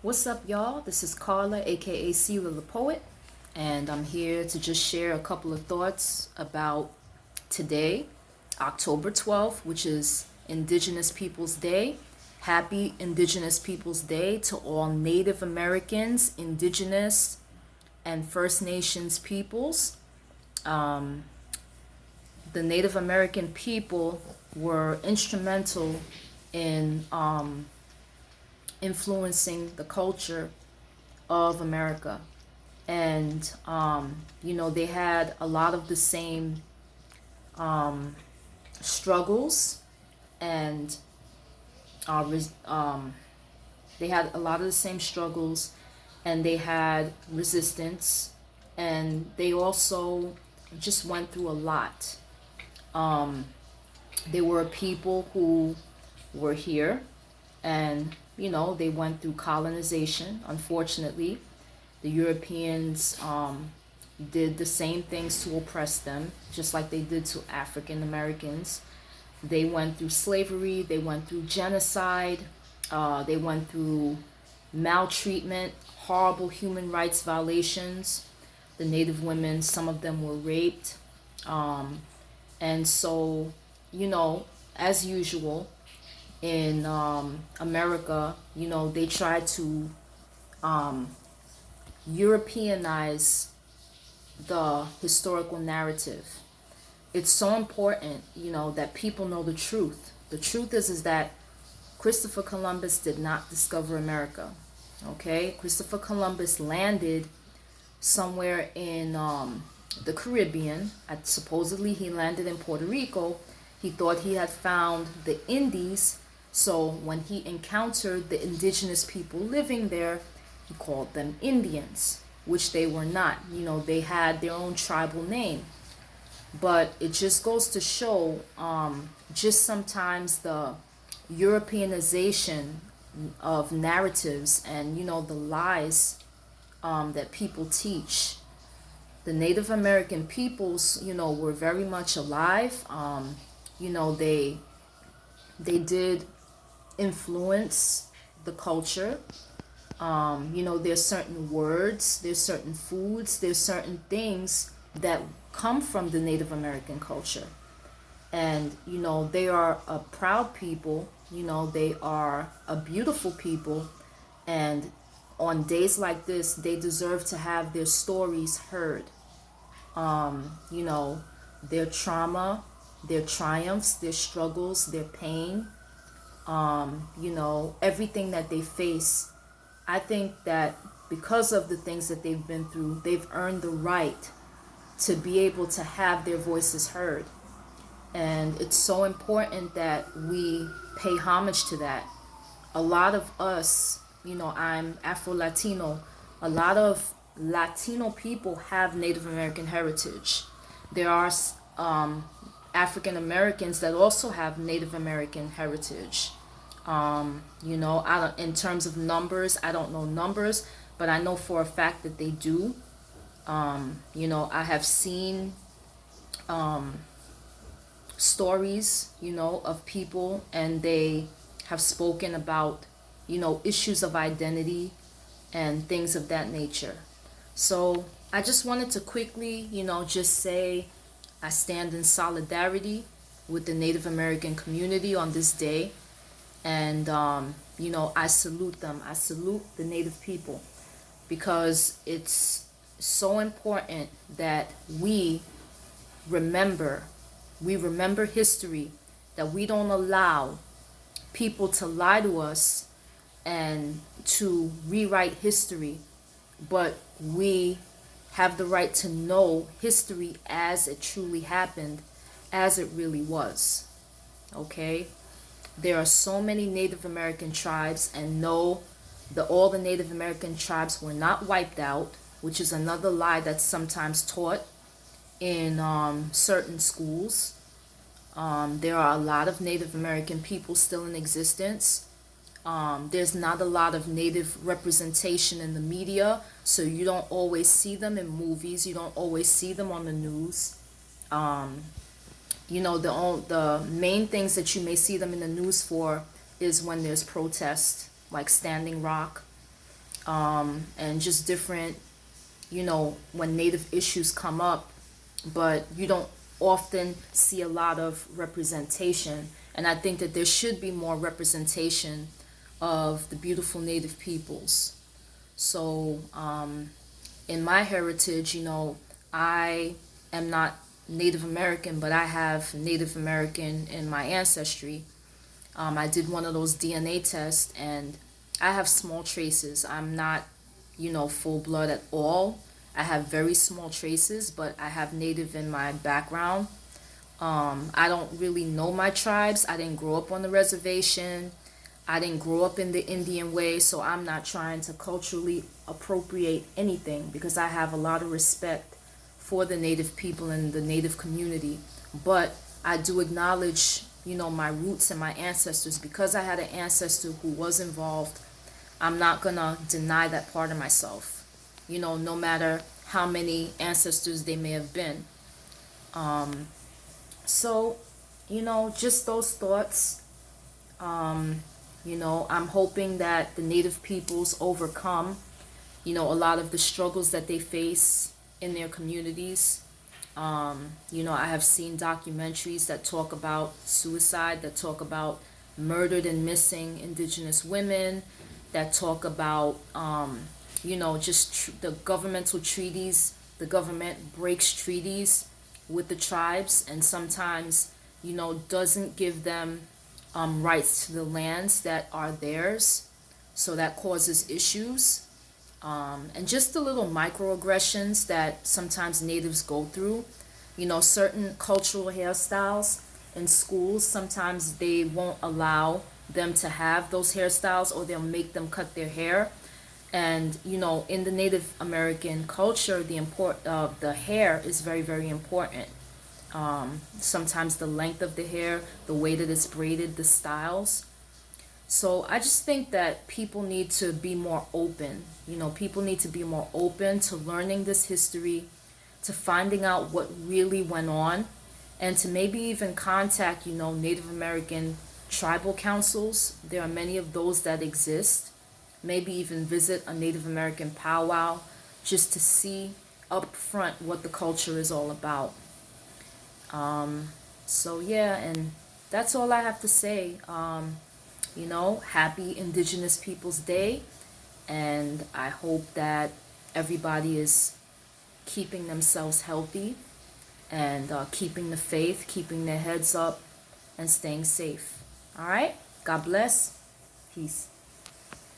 What's up, y'all? This is Carla, aka Sela the Poet, and I'm here to just share a couple of thoughts about today, October 12th, which is Indigenous Peoples Day. Happy Indigenous Peoples Day to all Native Americans, Indigenous, and First Nations peoples. Um, the Native American people were instrumental in influencing the culture of America. And, they had a lot of the same struggles and they had a lot of the same struggles and they had resistance and they also just went through a lot. They were people who were here and, they went through colonization, unfortunately. The Europeans did the same things to oppress them, just like they did to African Americans. They went through slavery, they went through genocide, they went through maltreatment, horrible human rights violations. The Native women, some of them were raped. And so, as usual in America, they tried to Europeanize the historical narrative. It's so important, that people know the truth. The truth is that Christopher Columbus did not discover America. Okay, Christopher Columbus landed somewhere in the Caribbean. Supposedly, he landed in Puerto Rico. He thought he had found the Indies. So when he encountered the indigenous people living there, he called them Indians, which they were not. They had their own tribal name. But it just goes to show just sometimes the Europeanization of narratives and, the lies that people teach. The Native American peoples, were very much alive. They did influence the culture. There's certain words, there's certain foods, there's certain things that come from the Native American culture. And, they are a proud people, they are a beautiful people. And on days like this, they deserve to have their stories heard. Their trauma, their triumphs, their struggles, their pain, everything that they face. I think that because of the things that they've been through, they've earned the right to be able to have their voices heard. And it's so important that we pay homage to that. A lot of us, I'm Afro-Latino, a lot of Latino people have Native American heritage. There are African Americans that also have Native American heritage. I don't, in terms of numbers, I don't know numbers, but I know for a fact that they do. I have seen stories, of people, and they have spoken about, issues of identity and things of that nature. So I just wanted to quickly, just say I stand in solidarity with the Native American community on this day. And, I salute them. I salute the Native people because it's so important that remember, we remember history, that we don't allow people to lie to us and to rewrite history, but we have the right to know history as it truly happened, as it really was. Okay? There are so many Native American tribes, and no, all the Native American tribes were not wiped out, which is another lie that's sometimes taught in certain schools. There are a lot of Native American people still in existence. There's not a lot of Native representation in the media, so you don't always see them in movies. You don't always see them on the news. The main things that you may see them in the news for is when there's protest, like Standing Rock. and just different, when Native issues come up, but you don't often see a lot of representation. And I think that there should be more representation of the beautiful Native peoples. So, in my heritage, I am not Native American, but I have Native American in my ancestry. I did one of those DNA tests, and I have small traces. I'm not, full blood at all. I have very small traces, but I have Native in my background. I don't really know my tribes. I didn't grow up on the reservation. I didn't grow up in the Indian way, so I'm not trying to culturally appropriate anything because I have a lot of respect for the Native people and the Native community. But I do acknowledge, my roots and my ancestors. Because I had an ancestor who was involved, I'm not gonna deny that part of myself, no matter how many ancestors they may have been. So, just those thoughts. I'm hoping that the Native peoples overcome, a lot of the struggles that they face in their communities. I have seen documentaries that talk about suicide, that talk about murdered and missing Indigenous women, that talk about, the governmental treaties. The government breaks treaties with the tribes and sometimes, doesn't give them rights to the lands that are theirs. So that causes issues. And just the little microaggressions that sometimes natives go through. Certain cultural hairstyles in schools, sometimes they won't allow them to have those hairstyles, or they'll make them cut their hair. And in the Native American culture, the hair is very, very important. Sometimes the length of the hair, the way that it's braided, the styles. So I just think that people need to be more open. People need to be more open to learning this history, to finding out what really went on, and to maybe even contact, Native American tribal councils. There are many of those that exist. Maybe even visit a Native American powwow just to see up front what the culture is all about. So yeah, and that's all I have to say. Happy Indigenous Peoples Day, and I hope that everybody is keeping themselves healthy and keeping the faith, keeping their heads up, and staying safe. All right? God bless. Peace.